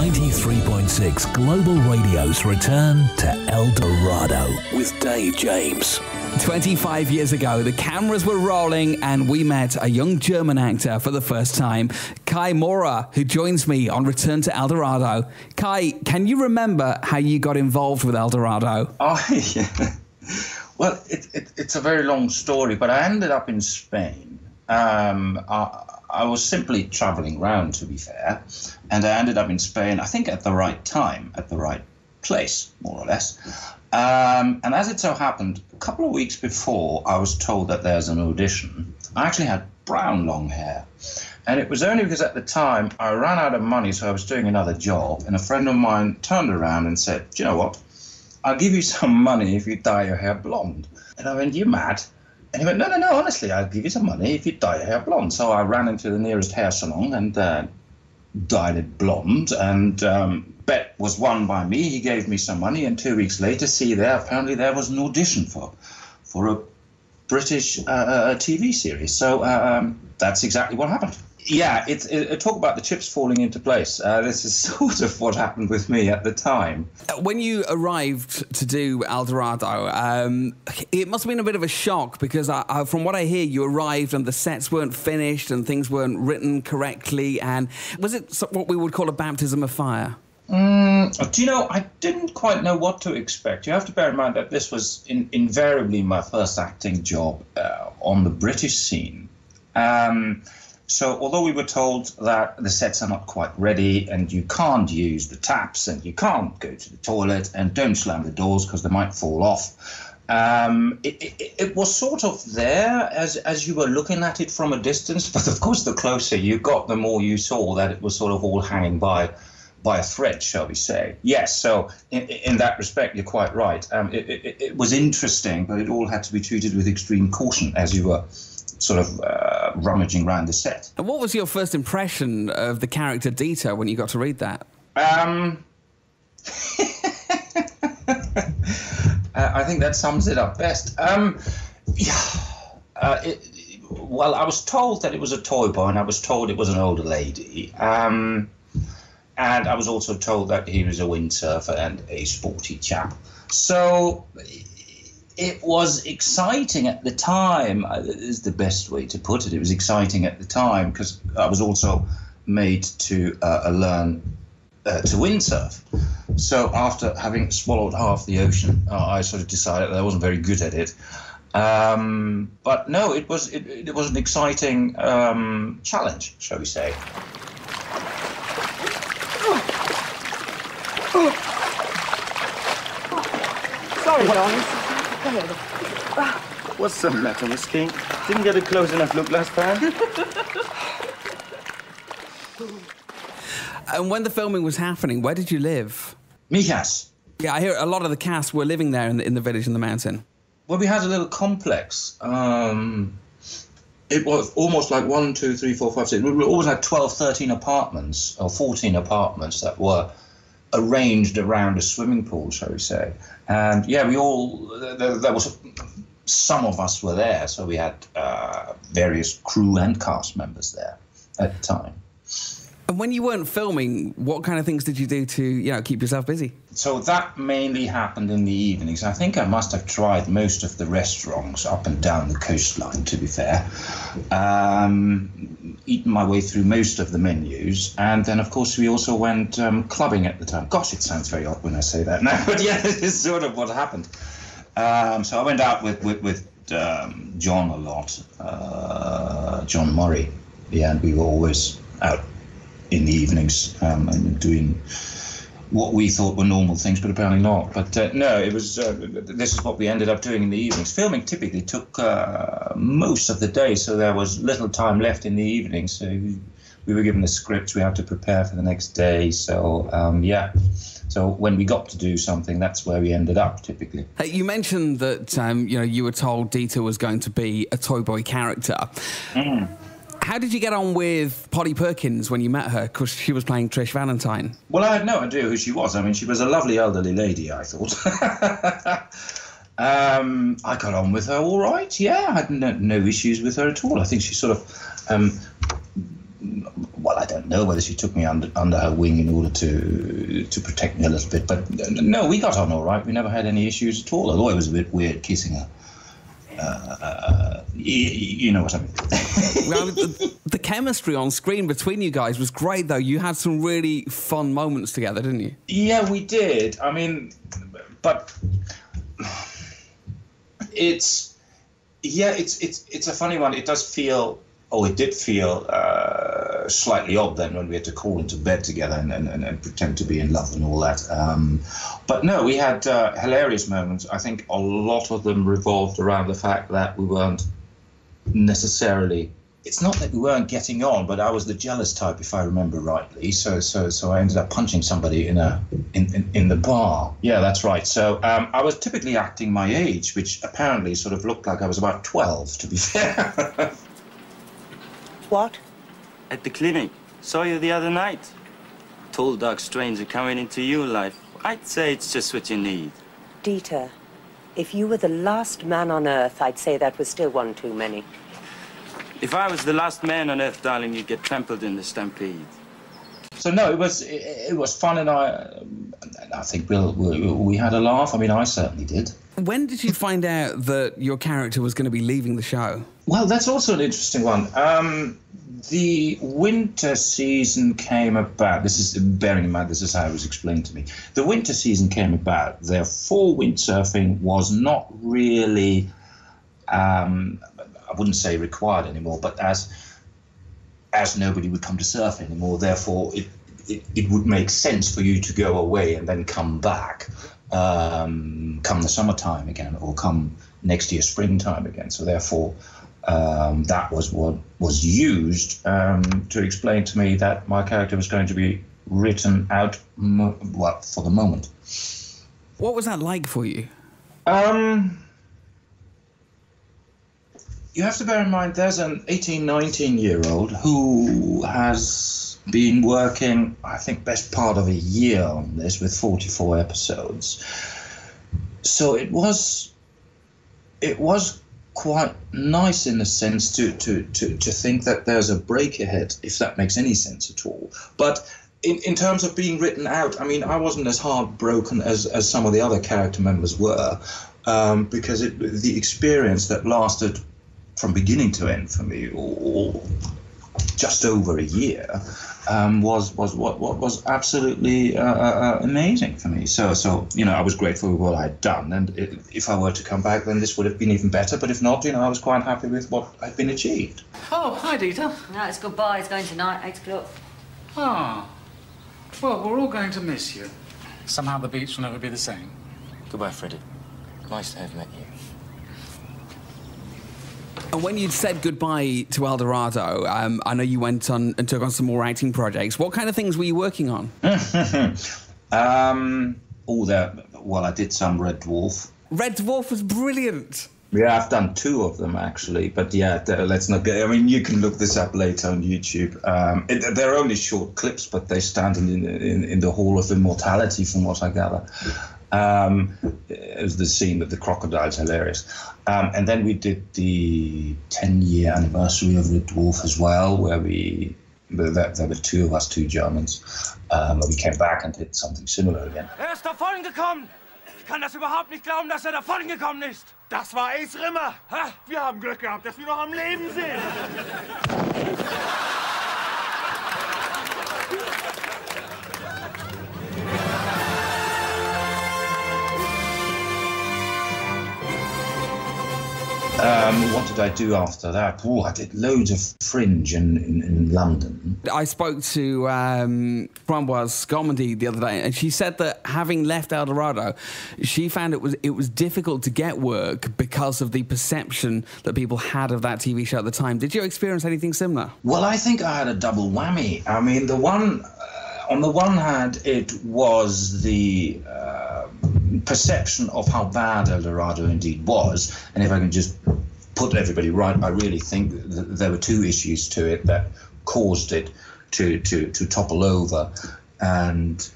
93.6 Global Radio's return to Eldorado with Dave James. 25 years ago, the cameras were rolling and we met a young German actor for the first time, Kai Maurer, who joins me on Return to Eldorado. Kai, can you remember how you got involved with Eldorado? Oh, yeah. Well, it's a very long story, but I ended up in Spain. I was simply traveling around, to be fair, and I ended up in Spain, I think at the right time, at the right place, more or less. And as it so happened, a couple of weeks before, I was told that there's an audition. I actually had brown long hair. And it was only because at the time I ran out of money, so I was doing another job. And a friend of mine turned around and said, "Do you know what? I'll give you some money if you dye your hair blonde." And I went, "You mad?" And he went, no, honestly, I'll give you some money if you dye your hair blonde. So I ran into the nearest hair salon and dyed it blonde. And bet was won by me. He gave me some money. And 2 weeks later, see there, apparently there was an audition for a British TV series. So that's exactly what happened. Yeah, talk about the chips falling into place. This is sort of what happened with me at the time. When you arrived to do Eldorado, it must have been a bit of a shock because from what I hear, you arrived and the sets weren't finished and things weren't written correctly. And was it what we would call a baptism of fire? Do you know, I didn't quite know what to expect. You have to bear in mind that this was invariably my first acting job on the British scene. So although we were told that the sets are not quite ready and you can't use the taps and you can't go to the toilet and don't slam the doors because they might fall off, it was sort of there as you were looking at it from a distance. But of course, the closer you got, the more you saw that it was sort of all hanging by a thread, shall we say. Yes, so in that respect, you're quite right. It was interesting, but it all had to be treated with extreme caution as you were sort of rummaging around the set. And what was your first impression of the character Dieter when you got to read that? I think that sums it up best. Well, I was told that it was a toy boy, and I was told it was an older lady. And I was also told that he was a windsurfer and a sporty chap. So it was exciting at the time, is the best way to put it. It was exciting at the time because I was also made to learn to windsurf. So after having swallowed half the ocean, I sort of decided that I wasn't very good at it. But no, it was an exciting challenge, shall we say. Sorry, darling. What's the matter, Miss King? Didn't get a close enough look last time. And when the filming was happening, where did you live? Mijas. Yeah, I hear a lot of the cast were living there in the village in the mountain. Well, we had a little complex. It was almost like 1, 2, 3, 4, 5, 6. We always had 12, 13 apartments, or 14 apartments that were arranged around a swimming pool, shall we say. And yeah, there was some of us were there, so we had various crew and cast members there at the time. And when you weren't filming, what kind of things did you do to, keep yourself busy? So that mainly happened in the evenings. I think I must have tried most of the restaurants up and down the coastline, to be fair. Eaten my way through most of the menus. And then, of course, we also went clubbing at the time. Gosh, it sounds very odd when I say that now, but yeah, this is sort of what happened. So I went out with John a lot, John Murray. Yeah, and we were always out in the evenings and doing what we thought were normal things, but apparently not. But no, it was. This is what we ended up doing in the evenings. Filming typically took most of the day, so there was little time left in the evening. So we were given the scripts, we had to prepare for the next day. So yeah. So when we got to do something, that's where we ended up typically. You mentioned that you were told Dieter was going to be a toy boy character. Mm. How did you get on with Polly Perkins when you met her? Because she was playing Trish Valentine. Well, I had no idea who she was. I mean, she was a lovely elderly lady, I thought. I got on with her all right. Yeah, I had no issues with her at all. I think she sort of... well, I don't know whether she took me under her wing in order to protect me a little bit. But no, we got on all right. We never had any issues at all, although it was a bit weird kissing her. You know what I mean. Well, the chemistry on screen between you guys was great, though. You had some really fun moments together, didn't you? Yeah, we did. I mean, but it's a funny one. It does feel, it did feel slightly odd then when we had to crawl into bed together and pretend to be in love and all that. But no, we had hilarious moments. I think a lot of them revolved around the fact that we weren't necessarily. It's not that we weren't getting on, but I was the jealous type, if I remember rightly. So I ended up punching somebody in the bar. Yeah, that's right. So I was typically acting my age, which apparently sort of looked like I was about 12, to be fair. What? At the clinic. Saw you the other night. Tall, dark stranger coming into your life. I'd say it's just what you need. Dieter, if you were the last man on Earth, I'd say that was still one too many. If I was the last man on Earth, darling, you'd get trampled in the stampede. So no, it was fun, and I think we had a laugh. I mean, I certainly did. When did you find out that your character was going to be leaving the show? Well, that's also an interesting one. The winter season came about. This is, bearing in mind, this is how it was explained to me. The winter season came about. Therefore, windsurfing was not really, I wouldn't say required anymore, but as nobody would come to surf anymore, therefore it would make sense for you to go away and then come back, come the summertime again, or come next year springtime again. So therefore, that was what was used to explain to me that my character was going to be written out, for the moment. What was that like for you? You have to bear in mind there's an 18, 19-year-old who has been working, I think, best part of a year on this with 44 episodes. So it was quite nice in a sense to think that there's a break ahead, if that makes any sense at all. But in terms of being written out, I mean, I wasn't as heartbroken as some of the other character members were, because the experience that lasted from beginning to end for me, or just over a year, was absolutely amazing for me. So you know, I was grateful with what I'd done, and if I were to come back, then this would have been even better. But if not, you know, I was quite happy with what had been achieved. Oh, hi, Dieter. No, it's goodbye. It's going tonight, 8 o'clock. Ah, well, we're all going to miss you. Somehow the beach will never be the same. Goodbye, Freddie. Nice to have met you. And when you'd said goodbye to Eldorado, I know you went on and took on some more acting projects. What kind of things were you working on? Well, I did some Red Dwarf. Red Dwarf was brilliant. Yeah, I've done 2 of them, actually. But yeah, let's not get... I mean, you can look this up later on YouTube. They're only short clips, but they stand in the Hall of Immortality, from what I gather. It was the scene with the crocodile's hilarious. And then we did the 10-year anniversary of Red Dwarf as well, where there were 2 of us, 2 Germans, where we came back and did something similar again. Ist davongekommen! Ich kann das überhaupt nicht glauben, dass davongekommen ist! Das war Ace Rimmer! Ha? Wir haben Glück gehabt, dass wir noch am Leben sind! What did I do after that? Oh, I did loads of Fringe in London. I spoke to Framboise Gourmandi the other day, and she said that having left Eldorado, she found it was difficult to get work because of the perception that people had of that TV show at the time. Did you experience anything similar? Well, I think I had a double whammy. I mean, on the one hand, it was the perception of how bad Eldorado indeed was, and if I can just put everybody right, I really think that there were 2 issues to it that caused it to topple over, and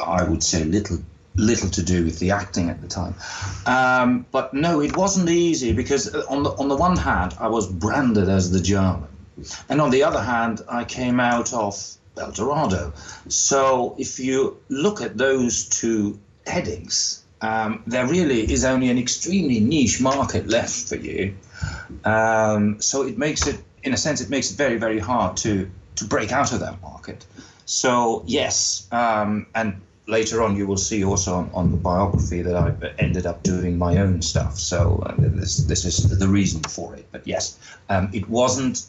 I would say little to do with the acting at the time. But no, it wasn't easy, because on the one hand, I was branded as the German, And on the other hand, I came out of Eldorado. So if you look at those two headings, there really is only an extremely niche market left for you. So it makes it, in a sense, it makes it very, very hard to break out of that market. So yes, and later on you will see also on the biography that I ended up doing my own stuff. So this is the reason for it. But yes, it wasn't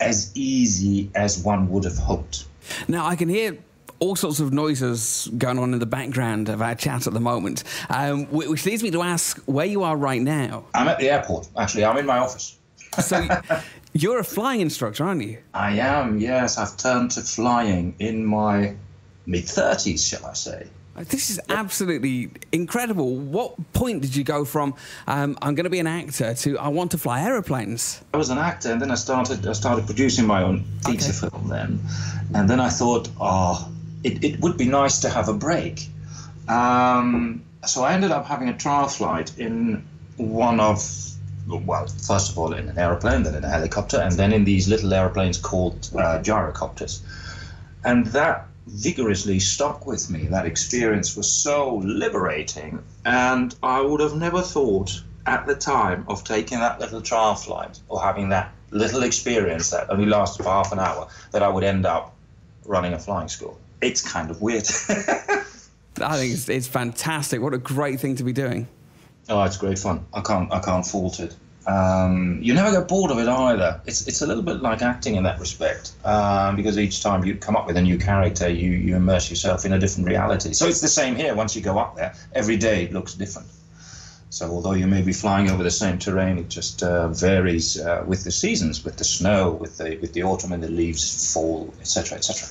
as easy as one would have hoped. Now, I can hear all sorts of noises going on in the background of our chat at the moment, which leads me to ask where you are right now. I'm at the airport, actually. I'm in my office. So you're a flying instructor, aren't you? I am, yes. I've turned to flying in my mid-30s, shall I say. This is absolutely incredible. What point did you go from, I'm going to be an actor, to I want to fly aeroplanes? I was an actor, and then I started producing my own feature film then. And then I thought, it would be nice to have a break. So I ended up having a trial flight in one of, well, first of all in an aeroplane, then in a helicopter, and then in these little aeroplanes called gyrocopters. And that vigorously stuck with me. That experience was so liberating, and I would have never thought at the time of taking that little trial flight or having that little experience that only lasted for half an hour that I would end up running a flying school. It's kind of weird. I think it's fantastic. What a great thing to be doing. Oh, it's great fun. I can't fault it. You never get bored of it either. It's a little bit like acting in that respect, because each time you come up with a new character, you immerse yourself in a different reality. So it's the same here. Once you go up there, every day it looks different. So although you may be flying over the same terrain, it just varies with the seasons, with the snow, with the autumn and the leaves fall, etc., etc.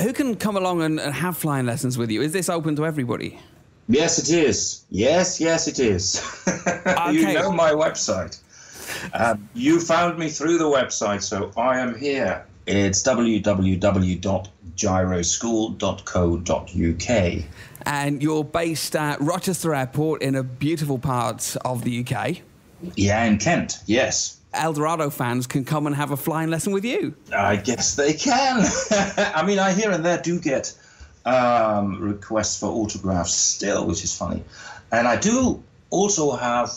Who can come along and have flying lessons with you? Is this open to everybody? Yes, it is. Yes, it is. Okay. You know my website. You found me through the website, so I am here. It's www.gyroschool.co.uk. And you're based at Rochester Airport in a beautiful part of the UK. Yeah, in Kent, yes. Eldorado fans can come and have a flying lesson with you. I guess they can. I mean, I here and there do get requests for autographs still, which is funny. And I do also have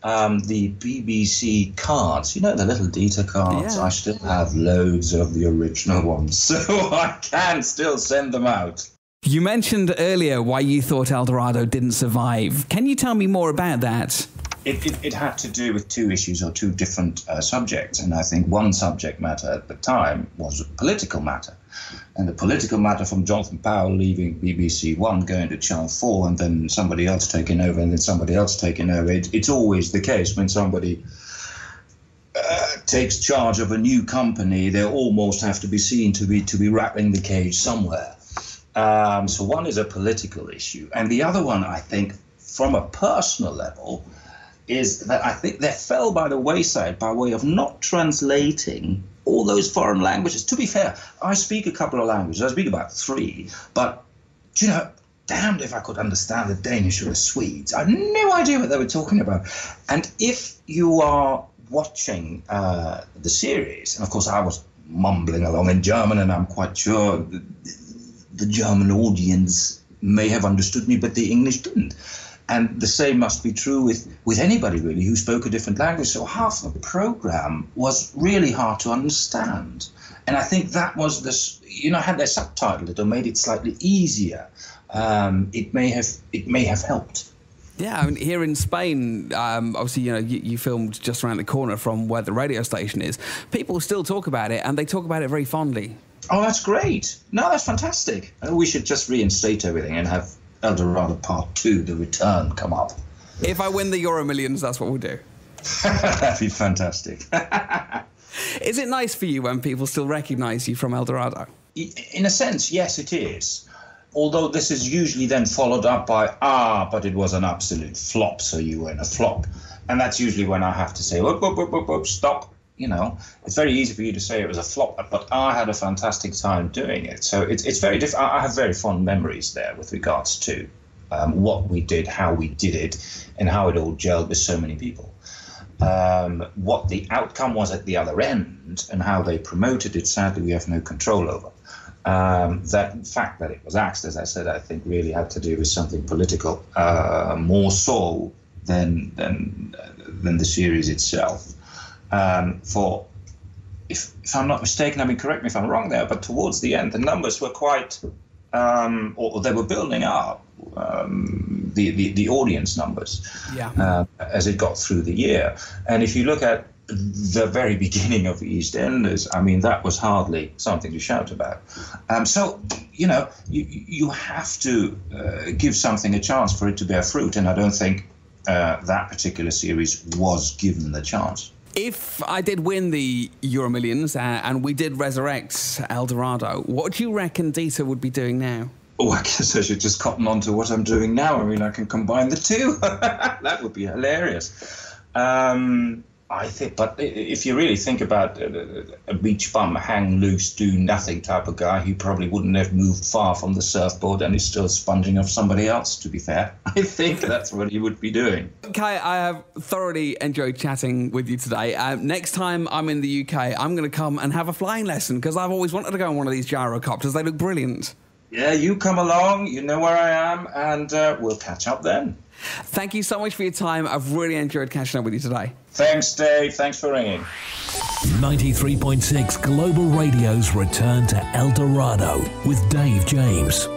the BBC cards, you know, the little Dieter cards. Yeah. I still have loads of the original ones, so I can still send them out. You mentioned earlier why you thought Eldorado didn't survive. Can you tell me more about that? It had to do with two issues or two different subjects, and I think one subject matter at the time was a political matter. And the political matter from Jonathan Powell leaving BBC One, going to Channel 4, and then somebody else taking over, and then somebody else taking over. It's always the case when somebody takes charge of a new company, they almost have to be seen to be rattling the cage somewhere. So one is a political issue, and the other one, I think, from a personal level, is that I think they fell by the wayside by way of not translating all those foreign languages. To be fair, I speak a couple of languages. I speak about 3, but, you know, damned if I could understand the Danish or the Swedes. I had no idea what they were talking about. And if you are watching the series, and of course I was mumbling along in German, and I'm quite sure the German audience may have understood me, but the English didn't. And the same must be true with anybody, really, who spoke a different language. So half the program was really hard to understand. And I think that was this, you know, had they subtitled it or made it slightly easier, it may have helped. Yeah, I mean, here in Spain, obviously, you know, you filmed just around the corner from where the radio station is. People still talk about it, and they talk about it very fondly. Oh, that's great. No, that's fantastic. We should just reinstate everything and have Eldorado Part 2, The Return, come up. If I win the Euro Millions, that's what we'll do. That'd be fantastic. Is it nice for you when people still recognise you from Eldorado? In a sense, yes, it is. Although this is usually then followed up by, but it was an absolute flop, so you were in a flop. And that's usually when I have to say, whoop, whoop, whoop, whoop, whoop, stop. You know, it's very easy for you to say it was a flop, but I had a fantastic time doing it. So it's very different. I have very fond memories there with regards to what we did, how we did it, and how it all gelled with so many people. What the outcome was at the other end and how they promoted it, sadly, we have no control over. That fact that it was axed, as I said, I think really had to do with something political, more so than the series itself. If I'm not mistaken, I mean, correct me if I'm wrong there, but towards the end, the numbers were quite, or they were building up, the audience numbers as it got through the year. And if you look at the very beginning of EastEnders, I mean, that was hardly something to shout about. So, you know, you have to give something a chance for it to bear fruit, and I don't think that particular series was given the chance. If I did win the Euro Millions and we did resurrect Eldorado, what do you reckon Dieter would be doing now? Oh, I guess I should just cotton on to what I'm doing now. I mean, I can combine the two. That would be hilarious. I think, but if you really think about a beach bum, hang loose, do nothing type of guy, he probably wouldn't have moved far from the surfboard and is still sponging off somebody else, to be fair. I think that's what he would be doing. Kai, I have thoroughly enjoyed chatting with you today. Next time I'm in the UK, I'm going to come and have a flying lesson because I've always wanted to go on one of these gyrocopters. They look brilliant. Yeah, you come along, you know where I am, and we'll catch up then. Thank you so much for your time. I've really enjoyed catching up with you today. Thanks, Dave. Thanks for ringing. 93.6 Global Radio's return to Eldorado with Dave James.